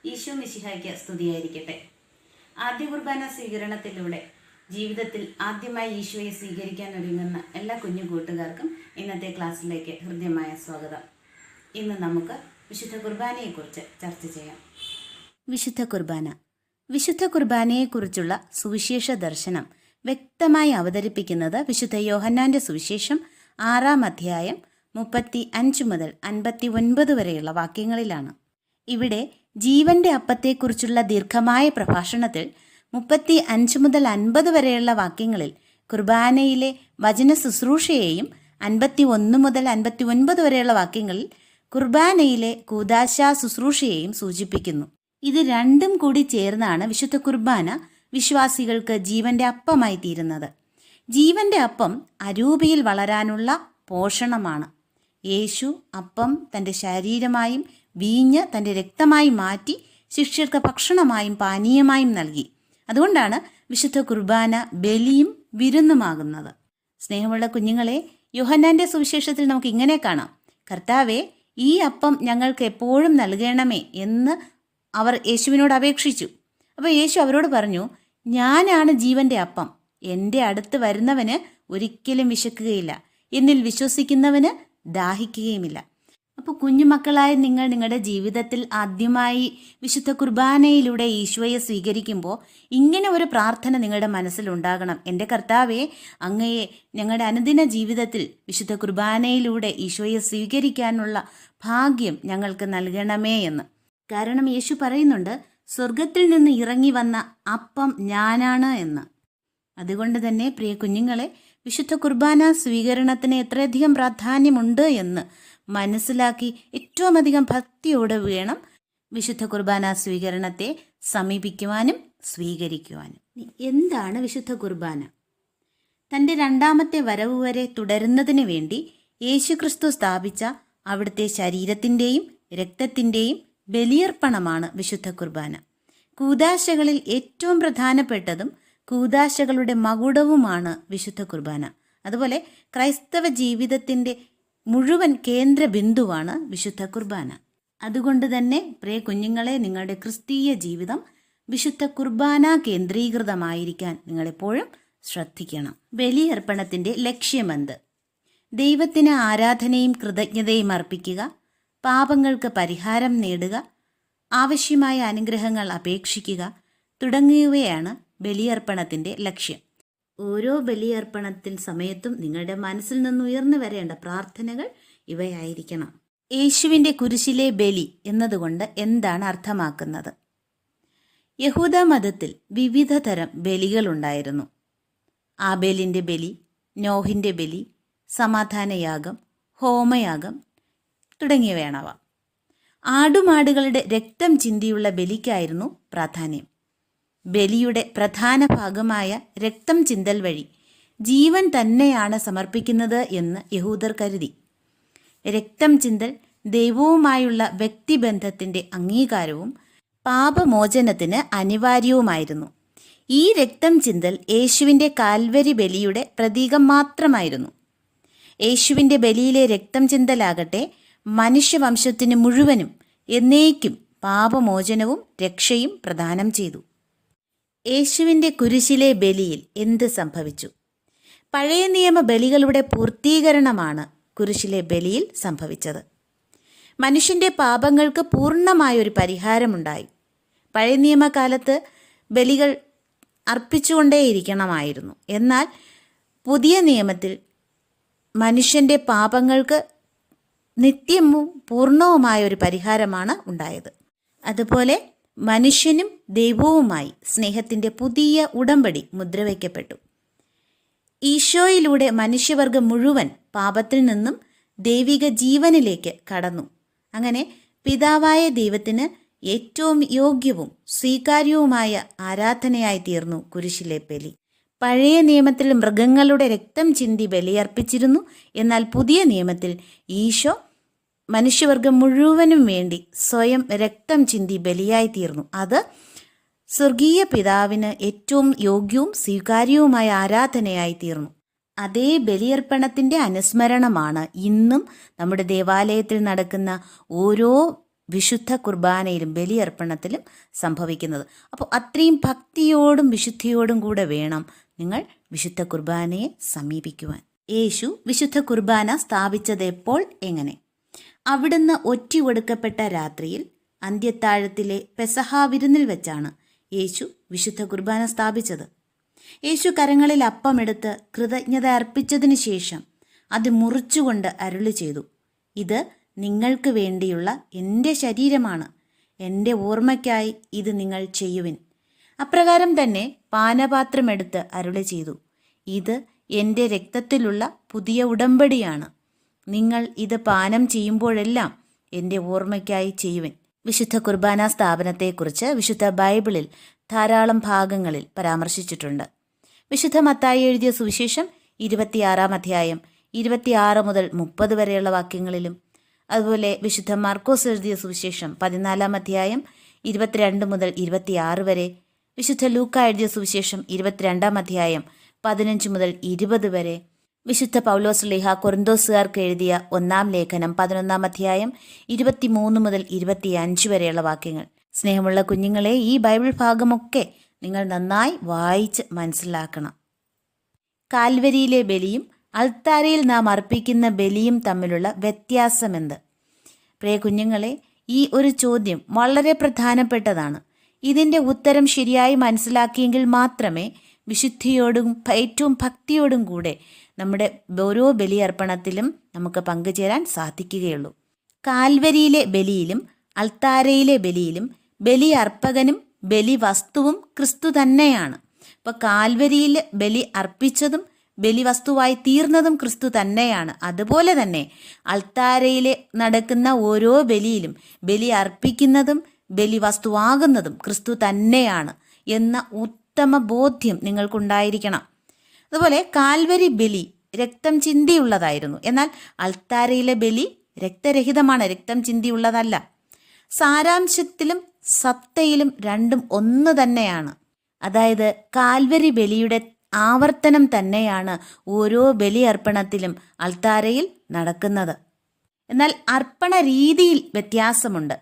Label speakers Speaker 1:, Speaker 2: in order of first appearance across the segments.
Speaker 1: ഈശോ മിശിഹായ്ക്ക് സ്തുതിയായിരിക്കട്ടെ. ആദ്യ കുർബാന സ്വീകരണത്തിലൂടെ ജീവിതത്തിൽ ആദ്യമായി ഈശോയെ സ്വീകരിക്കാൻ ഒരുങ്ങുന്ന എല്ലാ കുഞ്ഞു കൂട്ടുകാർക്കും ഇന്നത്തെ ക്ലാസ്സിലേക്ക് ഹൃദ്യമായ സ്വാഗതം. ഇന്ന് നമുക്ക് വിശുദ്ധ കുർബാനയെക്കുറിച്ച് ചർച്ച ചെയ്യാം. വിശുദ്ധ കുർബാന. വിശുദ്ധ കുർബാനയെക്കുറിച്ചുള്ള സുവിശേഷ ദർശനം വ്യക്തമായി അവതരിപ്പിക്കുന്നത് വിശുദ്ധ യോഹന്നാന്റെ സുവിശേഷം 6-ാം അധ്യായം 35 മുതൽ 59 വരെയുള്ള വാക്യങ്ങളിലാണ്. ഇവിടെ ജീവന്റെ അപ്പത്തെക്കുറിച്ചുള്ള ദീർഘമായ പ്രഭാഷണത്തിൽ 35 മുതൽ 50 വരെയുള്ള വാക്യങ്ങളിൽ കുർബാനയിലെ വചന ശുശ്രൂഷയെയും 51 മുതൽ 59 വരെയുള്ള വാക്യങ്ങളിൽ കുർബാനയിലെ കൂദാശ ശുശ്രൂഷയെയും സൂചിപ്പിക്കുന്നു. ഇത് രണ്ടും കൂടി ചേർന്നാണ് വിശുദ്ധ കുർബാന വിശ്വാസികൾക്ക് ജീവന്റെ അപ്പമായി തീരുന്നത്. ജീവന്റെ അപ്പം അരൂപിയിൽ വളരാനുള്ള പോഷണമാണ്. യേശു അപ്പം തൻ്റെ ശരീരമായും വീഞ്ഞ് തൻ്റെ രക്തമായി മാറ്റി ശിഷ്യർക്ക് ഭക്ഷണമായും പാനീയമായും നൽകി. അതുകൊണ്ടാണ് വിശുദ്ധ കുർബാന ബലിയും വിരുന്നുമാകുന്നത്. സ്നേഹമുള്ള കുഞ്ഞുങ്ങളെ, യോഹന്നാന്റെ സുവിശേഷത്തിൽ നമുക്ക് ഇങ്ങനെ കാണാം: കർത്താവെ, ഈ അപ്പം ഞങ്ങൾക്ക് എപ്പോഴും നൽകണമേ എന്ന് അവർ യേശുവിനോട് അപേക്ഷിച്ചു. അപ്പോൾ യേശു അവരോട് പറഞ്ഞു, ഞാനാണ് ജീവന്റെ അപ്പം. എൻ്റെ അടുത്ത് വരുന്നവന് ഒരിക്കലും വിശക്കുകയില്ല, എന്നിൽ വിശ്വസിക്കുന്നവന് ദാഹിക്കുകയുമില്ല. അപ്പോൾ കുഞ്ഞുമക്കളായ നിങ്ങൾ നിങ്ങളുടെ ജീവിതത്തിൽ ആദ്യമായി വിശുദ്ധ കുർബാനയിലൂടെ ഈശോയെ സ്വീകരിക്കുമ്പോൾ ഇങ്ങനെ ഒരു പ്രാർത്ഥന നിങ്ങളുടെ മനസ്സിലുണ്ടാകണം: എൻ്റെ കർത്താവെ, അങ്ങയെ ഞങ്ങളുടെ അനുദിന ജീവിതത്തിൽ വിശുദ്ധ കുർബാനയിലൂടെ ഈശോയെ സ്വീകരിക്കാനുള്ള ഭാഗ്യം ഞങ്ങൾക്ക് നൽകണമേ എന്ന്. കാരണം യേശു പറയുന്നുണ്ട്, സ്വർഗത്തിൽ നിന്ന് ഇറങ്ങി വന്ന അപ്പം ഞാനാണ് എന്ന്. അതുകൊണ്ട് തന്നെ പ്രിയ കുഞ്ഞുങ്ങളെ, വിശുദ്ധ കുർബാന സ്വീകരണത്തിന് എത്രയധികം പ്രാധാന്യമുണ്ട് എന്ന് മനസ്സിലാക്കി ഏറ്റവും അധികം ഭക്തിയോടെ വേണം വിശുദ്ധ കുർബാന സ്വീകരണത്തെ സമീപിക്കുവാനും സ്വീകരിക്കുവാനും. എന്താണ് വിശുദ്ധ കുർബാന? തൻ്റെ രണ്ടാമത്തെ വരവ് വരെ തുടരുന്നതിന് വേണ്ടി യേശുക്രിസ്തു സ്ഥാപിച്ച അവിടുത്തെ ശരീരത്തിൻ്റെയും രക്തത്തിൻ്റെയും ബലിയർപ്പണമാണ് വിശുദ്ധ കുർബാന. കൂദാശകളിൽ ഏറ്റവും പ്രധാനപ്പെട്ടതും കൂദാശകളുടെ മകുടവുമാണ് വിശുദ്ധ കുർബാന. അതുപോലെ ക്രൈസ്തവ ജീവിതത്തിൻ്റെ മുഴുവൻ കേന്ദ്ര ബിന്ദുവാണ് വിശുദ്ധ കുർബാന. അതുകൊണ്ട് തന്നെ പ്രിയ കുഞ്ഞുങ്ങളെ, നിങ്ങളുടെ ക്രിസ്തീയ ജീവിതം വിശുദ്ധ കുർബാന കേന്ദ്രീകൃതമായിരിക്കാൻ നിങ്ങളെപ്പോഴും ശ്രദ്ധിക്കണം. ബലിയർപ്പണത്തിൻ്റെ ലക്ഷ്യമെന്ത്? ദൈവത്തിന് ആരാധനയും കൃതജ്ഞതയും അർപ്പിക്കുക, പാപങ്ങൾക്ക് പരിഹാരം നേടുക, ആവശ്യമായ അനുഗ്രഹങ്ങൾ അപേക്ഷിക്കുക തുടങ്ങിയവയാണ് ബലിയർപ്പണത്തിൻ്റെ ലക്ഷ്യം. ഓരോ ബലിയർപ്പണത്തിൽ സമയത്തും നിങ്ങളുടെ മനസ്സിൽ നിന്ന് ഉയർന്നു വരേണ്ട പ്രാർത്ഥനകൾ ഇവയായിരിക്കണം. യേശുവിൻ്റെ കുരിശിലെ ബലി എന്നതുകൊണ്ട് എന്താണ് അർത്ഥമാക്കുന്നത്? യഹൂദ മതത്തിൽ വിവിധ തരം ബലികളുണ്ടായിരുന്നു. ആബേലിൻ്റെ ബലി, നോഹിൻ്റെ ബലി, സമാധാനയാഗം, ഹോമയാഗം തുടങ്ങിയവയാണവ. ആടുമാടുകളുടെ രക്തം ചിന്തിയുള്ള ബലിക്കായിരുന്നു പ്രാധാന്യം. ബലിയുടെ പ്രധാന ഭാഗമായ രക്തം ചിന്തൽ വഴി ജീവൻ തന്നെയാണ് സമർപ്പിക്കുന്നത് എന്ന് യഹൂദർ കരുതി. രക്തം ചിന്തൽ ദൈവവുമായുള്ള വ്യക്തിബന്ധത്തിൻ്റെ അംഗീകാരവും പാപമോചനത്തിന് അനിവാര്യവുമായിരുന്നു. ഈ രക്തം ചിന്തൽ യേശുവിൻ്റെ കാൽവരി ബലിയുടെ പ്രതീകം മാത്രമായിരുന്നു. യേശുവിൻ്റെ ബലിയിലെ രക്തം ചിന്തലാകട്ടെ മനുഷ്യവംശത്തിന് മുഴുവനും എന്നേക്കും പാപമോചനവും രക്ഷയും പ്രദാനം ചെയ്തു. യേശുവിൻ്റെ കുരിശിലെ ബലിയിൽ എന്ത് സംഭവിച്ചു? പഴയ നിയമ ബലികളുടെ പൂർത്തീകരണമാണ് കുരിശിലെ ബലിയിൽ സംഭവിച്ചത്. മനുഷ്യൻ്റെ പാപങ്ങൾക്ക് പൂർണ്ണമായൊരു പരിഹാരമുണ്ടായി. പഴയ നിയമകാലത്ത് ബലികൾ അർപ്പിച്ചുകൊണ്ടേയിരിക്കണമായിരുന്നു. എന്നാൽ പുതിയ നിയമത്തിൽ മനുഷ്യൻ്റെ പാപങ്ങൾക്ക് നിത്യവും പൂർണ്ണവുമായൊരു പരിഹാരമാണ് ഉണ്ടായത്. അതുപോലെ മനുഷ്യനും ദൈവവുമായി സ്നേഹത്തിൻ്റെ പുതിയ ഉടമ്പടി മുദ്രവയ്ക്കപ്പെട്ടു. ഈശോയിലൂടെ മനുഷ്യവർഗം മുഴുവൻ പാപത്തിൽ നിന്നും ദൈവിക ജീവനിലേക്ക് കടന്നു. അങ്ങനെ പിതാവായ ദൈവത്തിന് ഏറ്റവും യോഗ്യവും സ്വീകാര്യവുമായ ആരാധനയായി തീർന്നു കുരിശിലെ ബലി. പഴയ നിയമത്തിൽ മൃഗങ്ങളുടെ രക്തം ചിന്തി ബലിയർപ്പിച്ചിരുന്നു. എന്നാൽ പുതിയ നിയമത്തിൽ ഈശോ മനുഷ്യവർഗം മുഴുവനും വേണ്ടി സ്വയം രക്തം ചിന്തി ബലിയായി തീർന്നു. അത് സ്വർഗീയ പിതാവിന് ഏറ്റവും യോഗ്യവും സ്വീകാര്യവുമായ ആരാധനയായി തീർന്നു. അതേ ബലിയർപ്പണത്തിൻ്റെ അനുസ്മരണമാണ് ഇന്നും നമ്മുടെ ദേവാലയത്തിൽ നടക്കുന്ന ഓരോ വിശുദ്ധ കുർബാനയിലും ബലിയർപ്പണത്തിലും സംഭവിക്കുന്നത്. അപ്പോൾ അത്രയും ഭക്തിയോടും വിശുദ്ധിയോടും കൂടെ വേണം നിങ്ങൾ വിശുദ്ധ കുർബാനയെ സമീപിക്കുവാൻ. യേശു വിശുദ്ധ കുർബാന സ്ഥാപിച്ചത് എപ്പോൾ, എങ്ങനെ? അവിടുന്ന് ഒറ്റിയൊടുക്കപ്പെട്ട രാത്രിയിൽ അന്ത്യത്താഴത്തിലെ പെസഹാ വിരുന്നിൽ വെച്ചാണ് യേശു വിശുദ്ധ കുർബാന സ്ഥാപിച്ചത്. യേശു കരങ്ങളിൽ അപ്പമെടുത്ത് കൃതജ്ഞത അർപ്പിച്ചതിന് ശേഷം അത് മുറിച്ചുകൊണ്ട് അരുളി ചെയ്തു, ഇത് നിങ്ങൾക്ക് വേണ്ടിയുള്ള എൻ്റെ ശരീരമാണ്, എൻ്റെ ഓർമ്മയ്ക്കായി ഇത് നിങ്ങൾ ചെയ്യുവിൻ. അപ്രകാരം തന്നെ പാനപാത്രമെടുത്ത് അരുളി ചെയ്തു, ഇത് എൻ്റെ രക്തത്തിലുള്ള പുതിയ ഉടമ്പടിയാണ്, നിങ്ങൾ ഇത് പാനം ചെയ്യുമ്പോഴെല്ലാം എൻ്റെ ഓർമ്മയ്ക്കായി ചെയ്യുവിൻ. വിശുദ്ധ കുർബാന സ്ഥാപനത്തെക്കുറിച്ച് വിശുദ്ധ ബൈബിളിൽ ധാരാളം ഭാഗങ്ങളിൽ പരാമർശിച്ചിട്ടുണ്ട്. വിശുദ്ധ മത്തായി എഴുതിയ സുവിശേഷം 26-ാം അധ്യായം 26 മുതൽ 30 വരെയുള്ള വാക്യങ്ങളിലും, അതുപോലെ വിശുദ്ധ മാർക്കോസ് എഴുതിയ സുവിശേഷം 14-ാം അധ്യായം 22 മുതൽ 26 വരെ, വിശുദ്ധ ലൂക്ക എഴുതിയ സുവിശേഷം 22-ാം അധ്യായം 15 മുതൽ 20 വരെ, വിശുദ്ധ പൗലോസ് ശ്ലീഹ കൊരിന്തോസുകാർക്ക് എഴുതിയ 1-ാം ലേഖനം 11-ാം അധ്യായം 23 മുതൽ 25 വരെയുള്ള വാക്യങ്ങൾ. സ്നേഹമുള്ള കുഞ്ഞുങ്ങളെ, ഈ ബൈബിൾ ഭാഗമൊക്കെ നിങ്ങൾ നന്നായി വായിച്ച് മനസ്സിലാക്കണം. കാൽവരിയിലെ ബലിയും അൾത്താരയിൽ നാം അർപ്പിക്കുന്ന ബലിയും തമ്മിലുള്ള വ്യത്യാസമെന്ത്? പ്രിയ കുഞ്ഞുങ്ങളെ, ഈ ഒരു ചോദ്യം വളരെ പ്രധാനപ്പെട്ടതാണ്. ഇതിൻ്റെ ഉത്തരം ശരിയായി മനസ്സിലാക്കിയെങ്കിൽ മാത്രമേ വിശുദ്ധിയോടും ഏറ്റവും ഭക്തിയോടും കൂടെ നമ്മുടെ ഓരോ ബലിയർപ്പണത്തിലും നമുക്ക് പങ്കുചേരാൻ സാധിക്കുകയുള്ളൂ. കാൽവരിയിലെ ബലിയിലും അൾത്താരയിലെ ബലിയിലും ബലി അർപ്പകനും ബലി വസ്തുവും ക്രിസ്തു തന്നെയാണ്. അപ്പോൾ കാൽവരിയിൽ ബലി അർപ്പിച്ചതും ബലി വസ്തുവായി തീർന്നതും ക്രിസ്തു തന്നെയാണ്. അതുപോലെ തന്നെ അൾത്താരയിൽ നടക്കുന്ന ഓരോ ബലിയിലും ബലി അർപ്പിക്കുന്നതും ബലി വസ്തുവാകുന്നതും ക്രിസ്തു തന്നെയാണ് എന്ന ഉത്തമ ബോധ്യം നിങ്ങൾക്കുണ്ടായിരിക്കണം. അതുപോലെ കാൽവരി ബലി രക്തം ചിന്തിയുള്ളതായിരുന്നു, എന്നാൽ അൾത്താരയിലെ ബലി രക്തരഹിതമാണ്, രക്തം ചിന്തിയുള്ളതല്ല. സാരാംശത്തിലും സത്തയിലും രണ്ടും ഒന്ന് തന്നെയാണ്. അതായത് കാൽവരി ബലിയുടെ ആവർത്തനം തന്നെയാണ് ഓരോ ബലിയർപ്പണത്തിലും അൾത്താരയിൽ നടക്കുന്നത്. എന്നാൽ അർപ്പണ രീതിയിൽ വ്യത്യാസമുണ്ട്.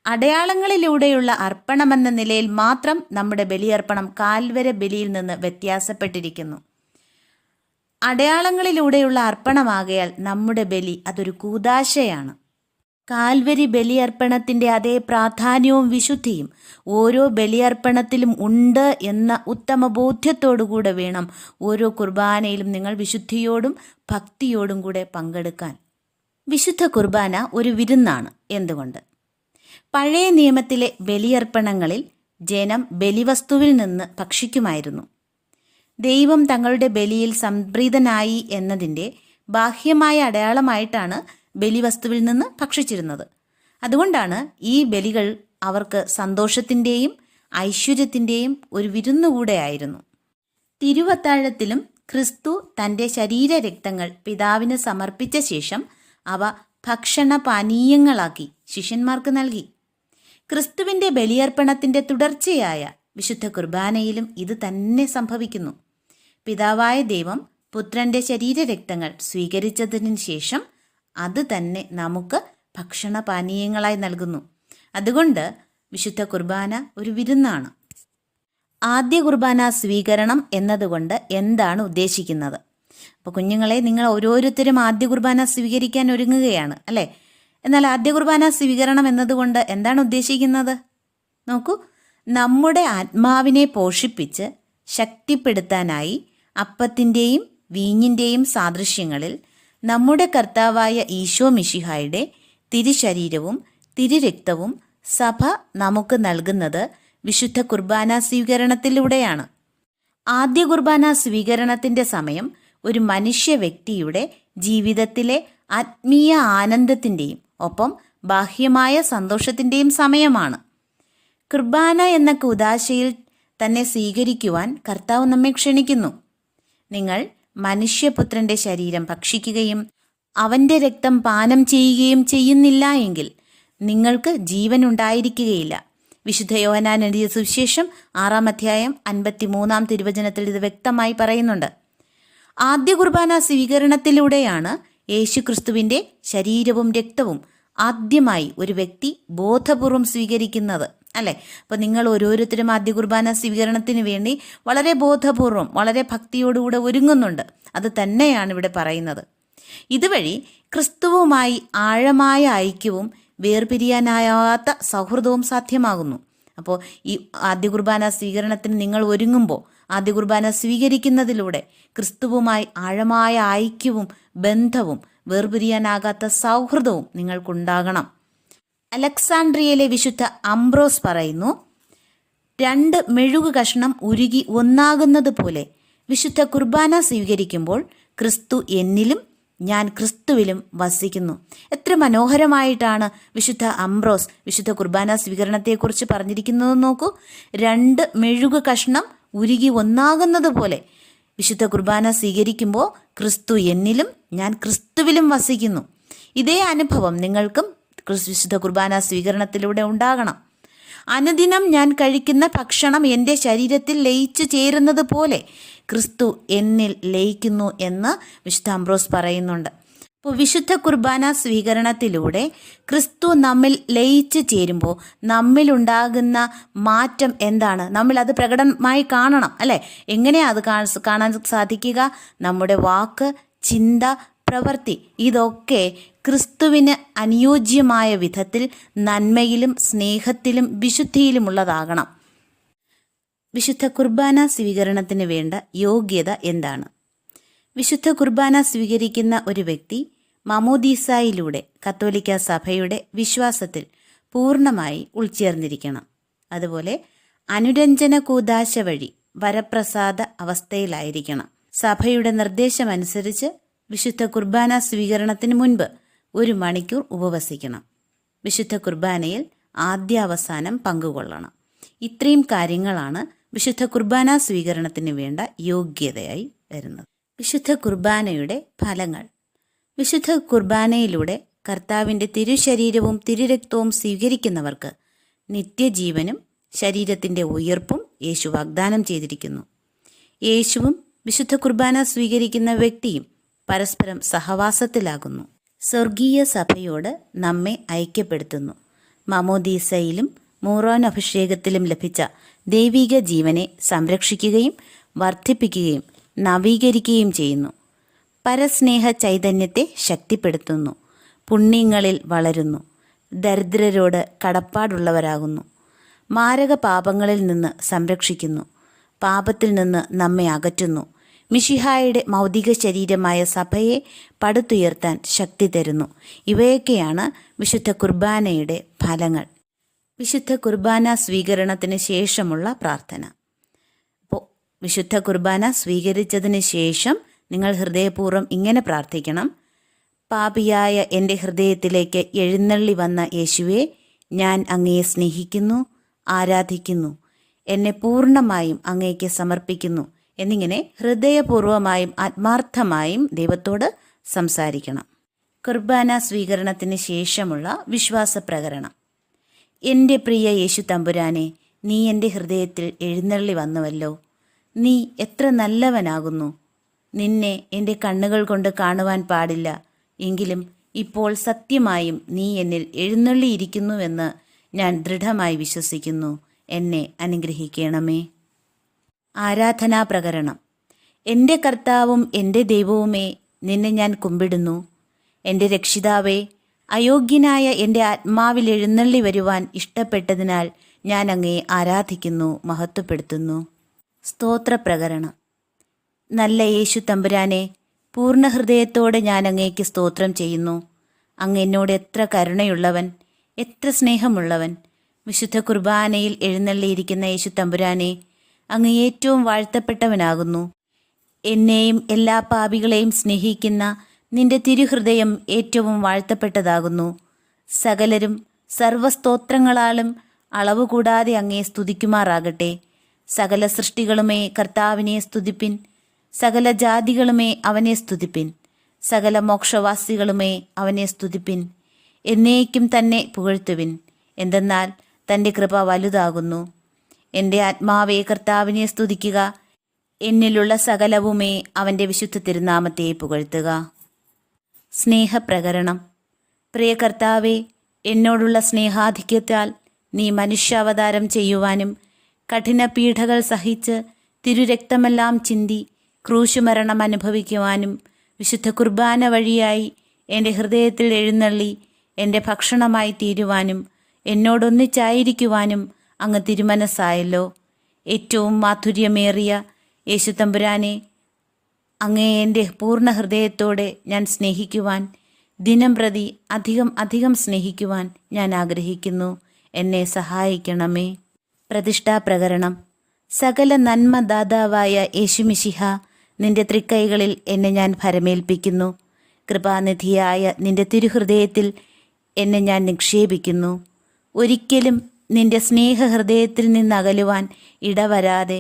Speaker 1: അടയാളങ്ങളിലൂടെയുള്ള അർപ്പണമെന്ന നിലയിൽ മാത്രം നമ്മുടെ ബലിയർപ്പണം കാൽവര ബലിയിൽ നിന്ന് വ്യത്യാസപ്പെട്ടിരിക്കുന്നു. അടയാളങ്ങളിലൂടെയുള്ള അർപ്പണമാകയാൽ നമ്മുടെ ബലി അതൊരു കൂദാശയാണ്. കാൽവരി ബലിയർപ്പണത്തിൻ്റെ അതേ പ്രാധാന്യവും വിശുദ്ധിയും ഓരോ ബലിയർപ്പണത്തിലും ഉണ്ട് എന്ന ഉത്തമ ബോധ്യത്തോടുകൂടെ വേണം ഓരോ കുർബാനയിലും നിങ്ങൾ വിശുദ്ധിയോടും ഭക്തിയോടും കൂടെ പങ്കെടുക്കാൻ. വിശുദ്ധ കുർബാന ഒരു വിരുന്നാണ്. എന്തുകൊണ്ട്? പഴയ നിയമത്തിലെ ബലിയർപ്പണങ്ങളിൽ ജനം ബലിവസ്തുവിൽ നിന്ന് ഭക്ഷിക്കുമായിരുന്നു. ദൈവം തങ്ങളുടെ ബലിയിൽ സംപ്രീതനായി എന്നതിൻ്റെ ബാഹ്യമായ അടയാളമായിട്ടാണ് ബലിവസ്തുവിൽ നിന്ന് ഭക്ഷിച്ചിരുന്നത്. അതുകൊണ്ടാണ് ഈ ബലികൾ അവർക്ക് സന്തോഷത്തിൻ്റെയും ഐശ്വര്യത്തിൻ്റെയും ഒരു വിരുന്നുകൂടെയായിരുന്നു. തിരുവത്താഴത്തിലും ക്രിസ്തു തൻ്റെ ശരീരരക്തങ്ങൾ പിതാവിന് സമർപ്പിച്ച ശേഷം അവ ഭക്ഷണ പാനീയങ്ങളാക്കി ശിഷ്യന്മാർക്ക് നൽകി. ക്രിസ്തുവിൻ്റെ ബലിയർപ്പണത്തിൻ്റെ തുടർച്ചയായ വിശുദ്ധ കുർബാനയിലും ഇത് തന്നെ സംഭവിക്കുന്നു. പിതാവായ ദൈവം പുത്രൻ്റെ ശരീരരക്തങ്ങൾ സ്വീകരിച്ചതിന് ശേഷം അത് തന്നെ നമുക്ക് ഭക്ഷണപാനീയങ്ങളായി നൽകുന്നു. അതുകൊണ്ട് വിശുദ്ധ കുർബാന ഒരു വിരുന്നാണ്. ആദ്യ കുർബാന സ്വീകരണം എന്നതുകൊണ്ട് എന്താണ് ഉദ്ദേശിക്കുന്നത്? അപ്പോൾ കുഞ്ഞുങ്ങളെ, നിങ്ങൾ ഓരോരുത്തരും ആദ്യ കുർബാന സ്വീകരിക്കാൻ ഒരുങ്ങുകയാണ് അല്ലേ? എന്നാൽ ആദ്യ കുർബാന സ്വീകരണം എന്നതുകൊണ്ട് എന്താണ് ഉദ്ദേശിക്കുന്നത്? നോക്കൂ, നമ്മുടെ ആത്മാവിനെ പോഷിപ്പിച്ച് ശക്തിപ്പെടുത്താനായി അപ്പത്തിൻ്റെയും വീഞ്ഞിൻ്റെയും സാദൃശ്യങ്ങളിൽ നമ്മുടെ കർത്താവായ ഈശോ മിശിഹായുടെ തിരുശരീരവും തിരുരക്തവും സഭ നമുക്ക് നൽകുന്നത് വിശുദ്ധ കുർബാന സ്വീകരണത്തിലൂടെയാണ്. ആദ്യ കുർബാന സ്വീകരണത്തിൻ്റെ സമയം ഒരു മനുഷ്യ വ്യക്തിയുടെ ജീവിതത്തിലെ ആത്മീയ ആനന്ദത്തിൻ്റെയും ഒപ്പം ബാഹ്യമായ സന്തോഷത്തിൻ്റെയും സമയമാണ്. കുർബാന എന്ന കൂദാശയിൽ തന്നെ സ്വീകരിക്കുവാൻ കർത്താവ് നമ്മെ ക്ഷണിക്കുന്നു. നിങ്ങൾ മനുഷ്യപുത്രൻ്റെ ശരീരം ഭക്ഷിക്കുകയും അവൻ്റെ രക്തം പാനം ചെയ്യുകയും ചെയ്യുന്നില്ല എങ്കിൽ നിങ്ങൾക്ക് ജീവൻ ഉണ്ടായിരിക്കുകയില്ല. വിശുദ്ധ യോഹന്നാൻ എഴുതിയ സുവിശേഷം 6-ാം അധ്യായം 53-ാം തിരുവചനത്തിൽ ഇത് വ്യക്തമായി പറയുന്നുണ്ട്. ആദ്യ കുർബാന സ്വീകരണത്തിലൂടെയാണ് യേശുക്രിസ്തുവിൻ്റെ ശരീരവും രക്തവും ആദ്യമായി ഒരു വ്യക്തി ബോധപൂർവം സ്വീകരിക്കുന്നത്, അല്ലേ? അപ്പോൾ നിങ്ങൾ ഓരോരുത്തരും ആദ്യ കുർബാന സ്വീകരണത്തിന് വേണ്ടി വളരെ ബോധപൂർവം, വളരെ ഭക്തിയോടുകൂടെ ഒരുങ്ങുന്നുണ്ട്. അത് തന്നെയാണ് ഇവിടെ പറയുന്നത്. ഇതുവഴി ക്രിസ്തുവുമായി ആഴമായ ഐക്യവും വേർപിരിയാനാകാത്ത സൗഹൃദവും സാധ്യമാകുന്നു. അപ്പോൾ ഈ ആദ്യ കുർബാന സ്വീകരണത്തിന് നിങ്ങൾ ഒരുങ്ങുമ്പോൾ, ആദ്യ കുർബാന സ്വീകരിക്കുന്നതിലൂടെ ക്രിസ്തുവുമായി ആഴമായ ഐക്യവും ബന്ധവും വേർപിരിയാനാകാത്ത സൗഹൃദവും നിങ്ങൾക്കുണ്ടാകണം. അലക്സാണ്ട്രിയയിലെ വിശുദ്ധ അംബ്രോസ് പറയുന്നു, 2 മെഴുകു കഷ്ണം ഉരുകി ഒന്നാകുന്നത് പോലെ വിശുദ്ധ കുർബാന സ്വീകരിക്കുമ്പോൾ ക്രിസ്തു എന്നിലും ഞാൻ ക്രിസ്തുവിലും വസിക്കുന്നു. എത്ര മനോഹരമായിട്ടാണ് വിശുദ്ധ അംബ്രോസ് വിശുദ്ധ കുർബാന സ്വീകരണത്തെക്കുറിച്ച് പറഞ്ഞിരിക്കുന്നത് നോക്കൂ. 2 മെഴുകു കഷ്ണം ഉരുകി ഒന്നാകുന്നത് പോലെ വിശുദ്ധ കുർബാന സ്വീകരിക്കുമ്പോൾ ക്രിസ്തു എന്നിലും ഞാൻ ക്രിസ്തുവിലും വസിക്കുന്നു. ഇതേ അനുഭവം നിങ്ങൾക്കും വിശുദ്ധ കുർബാന സ്വീകരണത്തിലൂടെ ഉണ്ടാകണം. അനുദിനം ഞാൻ കഴിക്കുന്ന ഭക്ഷണം എൻ്റെ ശരീരത്തിൽ ലയിച്ചു ചേരുന്നത് പോലെ ക്രിസ്തു എന്നിൽ ലയിക്കുന്നു എന്ന് വിശുദ്ധ അംബ്രോസ് പറയുന്നുണ്ട്. അപ്പോൾ വിശുദ്ധ കുർബാന സ്വീകരണത്തിലൂടെ ക്രിസ്തു നമ്മിൽ ലയിച്ചു ചേരുമ്പോൾ നമ്മിലുണ്ടാകുന്ന മാറ്റം എന്താണ്? നമ്മൾ അത് പ്രകടമായി കാണണം, അല്ലേ? എങ്ങനെയാണ് അത് കാണാൻ സാധിക്കുക? നമ്മുടെ വാക്ക്, ചിന്ത, പ്രവൃത്തി ഇതൊക്കെ ക്രിസ്തുവിന് അനുയോജ്യമായ വിധത്തിൽ നന്മയിലും സ്നേഹത്തിലും വിശുദ്ധിയിലുമുള്ളതാകണം. വിശുദ്ധ കുർബാന സ്വീകരണത്തിന് വേണ്ട യോഗ്യത എന്താണ്? വിശുദ്ധ കുർബാന സ്വീകരിക്കുന്ന ഒരു വ്യക്തി മാമോദീസായിലൂടെ കത്തോലിക്ക സഭയുടെ വിശ്വാസത്തിൽ പൂർണ്ണമായി ഉൾച്ചേർന്നിരിക്കണം. അതുപോലെ അനുരഞ്ജന കൂദാശ വഴി വരപ്രസാദ അവസ്ഥയിലായിരിക്കണം. സഭയുടെ നിർദ്ദേശമനുസരിച്ച് വിശുദ്ധ കുർബാന സ്വീകരണത്തിന് മുൻപ് 1 മണിക്കൂർ ഉപവസിക്കണം. വിശുദ്ധ കുർബാനയിൽ ആദ്യാവസാനം പങ്കുകൊള്ളണം. ഇത്രയും കാര്യങ്ങളാണ് വിശുദ്ധ കുർബാന സ്വീകരണത്തിന് വേണ്ട യോഗ്യതയായി വരുന്നത്. വിശുദ്ധ കുർബാനയുടെ ഫലങ്ങൾ. വിശുദ്ധ കുർബാനയിലൂടെ കർത്താവിൻ്റെ തിരുശരീരവും തിരുരക്തവും സ്വീകരിക്കുന്നവർക്ക് നിത്യജീവനും ശരീരത്തിൻ്റെ ഉയർപ്പും യേശു വാഗ്ദാനം ചെയ്തിരിക്കുന്നു. യേശുവും വിശുദ്ധ കുർബാന സ്വീകരിക്കുന്ന വ്യക്തിയും പരസ്പരം സഹവാസത്തിലാകുന്നു. സ്വർഗീയ സഭയോട് നമ്മെ ഐക്യപ്പെടുത്തുന്നു. മാമോദീസയിലും മൂറോൻ അഭിഷേകത്തിലും ലഭിച്ച ദൈവിക ജീവനെ സംരക്ഷിക്കുകയും വർദ്ധിപ്പിക്കുകയും നവീകരിക്കുകയും ചെയ്യുന്നു. പരസ്നേഹ ചൈതന്യത്തെ ശക്തിപ്പെടുത്തുന്നു. പുണ്യങ്ങളിൽ വളരുന്നു. ദരിദ്രരോട് കടപ്പാടുള്ളവരാകുന്നു. മാരക പാപങ്ങളിൽ നിന്ന് സംരക്ഷിക്കുന്നു. പാപത്തിൽ നിന്ന് നമ്മെ അകറ്റുന്നു. മിശിഹായുടെ മൗതിക ശരീരമായ സഭയെ പടുത്തുയർത്താൻ ശക്തി തരുന്നു. ഇവയൊക്കെയാണ് വിശുദ്ധ കുർബാനയുടെ ഫലങ്ങൾ. വിശുദ്ധ കുർബാന സ്വീകരണത്തിന് ശേഷമുള്ള പ്രാർത്ഥന. അപ്പോൾ വിശുദ്ധ കുർബാന സ്വീകരിച്ചതിന് ശേഷം നിങ്ങൾ ഹൃദയപൂർവ്വം ഇങ്ങനെ പ്രാർത്ഥിക്കണം: പാപിയായ എൻ്റെ ഹൃദയത്തിലേക്ക് എഴുന്നള്ളി വന്ന യേശുവേ, ഞാൻ അങ്ങയെ സ്നേഹിക്കുന്നു, ആരാധിക്കുന്നു, എന്നെ പൂർണ്ണമായും അങ്ങേക്ക് സമർപ്പിക്കുന്നു എന്നിങ്ങനെ ഹൃദയപൂർവമായും ആത്മാർത്ഥമായും ദൈവത്തോട് സംസാരിക്കണം. കുർബാന സ്വീകരണത്തിന് ശേഷമുള്ള വിശ്വാസ പ്രകരണം. എൻ്റെ പ്രിയ യേശു തമ്പുരാനെ, നീ എൻ്റെ ഹൃദയത്തിൽ എഴുന്നള്ളി വന്നുവല്ലോ. നീ എത്ര നല്ലവനാകുന്നു. നിന്നെ എൻ്റെ കണ്ണുകൾ കൊണ്ട് കാണുവാൻ പാടില്ല, എങ്കിലും ഇപ്പോൾ സത്യമായും നീ എന്നിൽ എഴുന്നള്ളിയിരിക്കുന്നുവെന്ന് ഞാൻ ദൃഢമായി വിശ്വസിക്കുന്നു. എന്നെ അനുഗ്രഹിക്കണമേ. ആരാധനാ പ്രകരണം. എൻ്റെ കർത്താവും എൻ്റെ ദൈവവുമേ, നിന്നെ ഞാൻ കുമ്പിടുന്നു. എൻ്റെ രക്ഷിതാവേ, അയോഗ്യനായ എൻ്റെ ആത്മാവിൽ എഴുന്നള്ളി വരുവാൻ ഇഷ്ടപ്പെട്ടതിനാൽ ഞാൻ അങ്ങയെ ആരാധിക്കുന്നു, മഹത്വപ്പെടുത്തുന്നു. സ്തോത്രപ്രകരണം. നല്ല യേശു തമ്പുരാനെ, പൂർണ്ണ ഹൃദയത്തോടെ ഞാൻ അങ്ങേക്ക് സ്തോത്രം ചെയ്യുന്നു. അങ്ങ് എന്നോട് എത്ര കരുണയുള്ളവൻ, എത്ര സ്നേഹമുള്ളവൻ. വിശുദ്ധ കുർബാനയിൽ എഴുന്നള്ളിയിരിക്കുന്ന യേശു തമ്പുരാനെ, അങ്ങ് ഏറ്റവും വാഴ്ത്തപ്പെട്ടവനാകുന്നു. എന്നെയും എല്ലാ പാപികളെയും സ്നേഹിക്കുന്ന നിന്റെ തിരുഹൃദയം ഏറ്റവും വാഴ്ത്തപ്പെട്ടതാകുന്നു. സകലരും സർവസ്തോത്രങ്ങളാലും അളവുകൂടാതെ അങ്ങയെ സ്തുതിക്കുമാറാകട്ടെ. സകല സൃഷ്ടികളുമേ കർത്താവിനെ സ്തുതിപ്പിൻ. സകല ജാതികളുമേ അവനെ സ്തുതിപ്പിൻ. സകല മോക്ഷവാസികളുമേ അവനെ സ്തുതിപ്പിൻ. എന്നേക്കും തന്നെ പുകഴ്ത്തുവിൻ. എന്തെന്നാൽ തൻ്റെ കൃപ വലുതാകുന്നു. എൻ്റെ ആത്മാവേ കർത്താവിനെ സ്തുതിക്കുക. എന്നിലുള്ള സകലവുമേ അവൻ്റെ വിശുദ്ധ തിരുനാമത്തെ പുകഴ്ത്തുക. സ്നേഹപ്രകരണം. പ്രിയ കർത്താവേ, എന്നോടുള്ള സ്നേഹാധിക്യത്താൽ നീ മനുഷ്യാവതാരം ചെയ്യുവാനും കഠിന പീഡകൾ സഹിച്ച് തിരുരക്തമെല്ലാം ചിന്തി ക്രൂശുമരണം അനുഭവിക്കുവാനും വിശുദ്ധ കുർബാന വഴിയായി എൻ്റെ ഹൃദയത്തിൽ എഴുന്നള്ളി എൻ്റെ ഭക്ഷണമായി തീരുവാനും എന്നോടൊന്നിച്ചായിരിക്കുവാനും അങ്ങ് തിരുമനസ്സായല്ലോ. ഏറ്റവും മാധുര്യമേറിയ യേശുതമ്പുരാനെ, അങ്ങേ എൻ്റെ പൂർണ്ണ ഹൃദയത്തോടെ ഞാൻ സ്നേഹിക്കുവാൻ, ദിനം പ്രതി അധികം സ്നേഹിക്കുവാൻ ഞാൻ ആഗ്രഹിക്കുന്നു. എന്നെ സഹായിക്കണമേ. പ്രതിഷ്ഠാപ്രകരണം. സകല നന്മദാതാവായ യേശുമിശിഹ, നിന്റെ തൃക്കൈകളിൽ എന്നെ ഞാൻ ഭരമേൽപ്പിക്കുന്നു. കൃപാനിധിയായ നിന്റെ തിരുഹൃദയത്തിൽ എന്നെ ഞാൻ നിക്ഷേപിക്കുന്നു. ഒരിക്കലും നിന്റെ സ്നേഹഹൃദയത്തിൽ നിന്നകലുവാൻ ഇടവരാതെ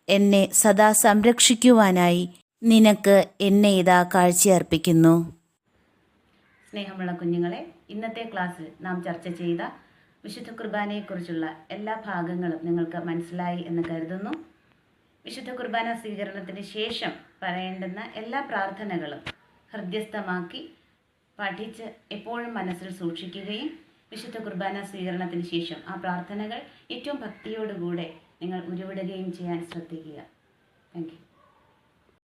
Speaker 1: എന്നെ സദാ സംരക്ഷിക്കുവാനായി നിനക്ക് എന്നെ ഇതാ കാഴ്ചയർപ്പിക്കുന്നു. സ്നേഹമുള്ള കുഞ്ഞുങ്ങളെ, ഇന്നത്തെ ക്ലാസ്സിൽ നാം ചർച്ച ചെയ്ത വിശുദ്ധ കുർബാനയെക്കുറിച്ചുള്ള എല്ലാ ഭാഗങ്ങളും നിങ്ങൾക്ക് മനസ്സിലായി എന്ന് കരുതുന്നു. വിശുദ്ധ കുർബാന സ്വീകരണത്തിന് ശേഷം പറയേണ്ടുന്ന എല്ലാ പ്രാർത്ഥനകളും ഹൃദ്യസ്ഥമാക്കി പഠിച്ച് എപ്പോഴും മനസ്സിൽ സൂക്ഷിക്കുകയും വിശുദ്ധ കുർബാന സ്വീകരണത്തിന് ശേഷം ആ പ്രാർത്ഥനകൾ ഏറ്റവും ഭക്തിയോടുകൂടെ നിങ്ങൾ ഉരുവിടുകയും ചെയ്യാൻ ശ്രദ്ധിക്കുക. Thank you.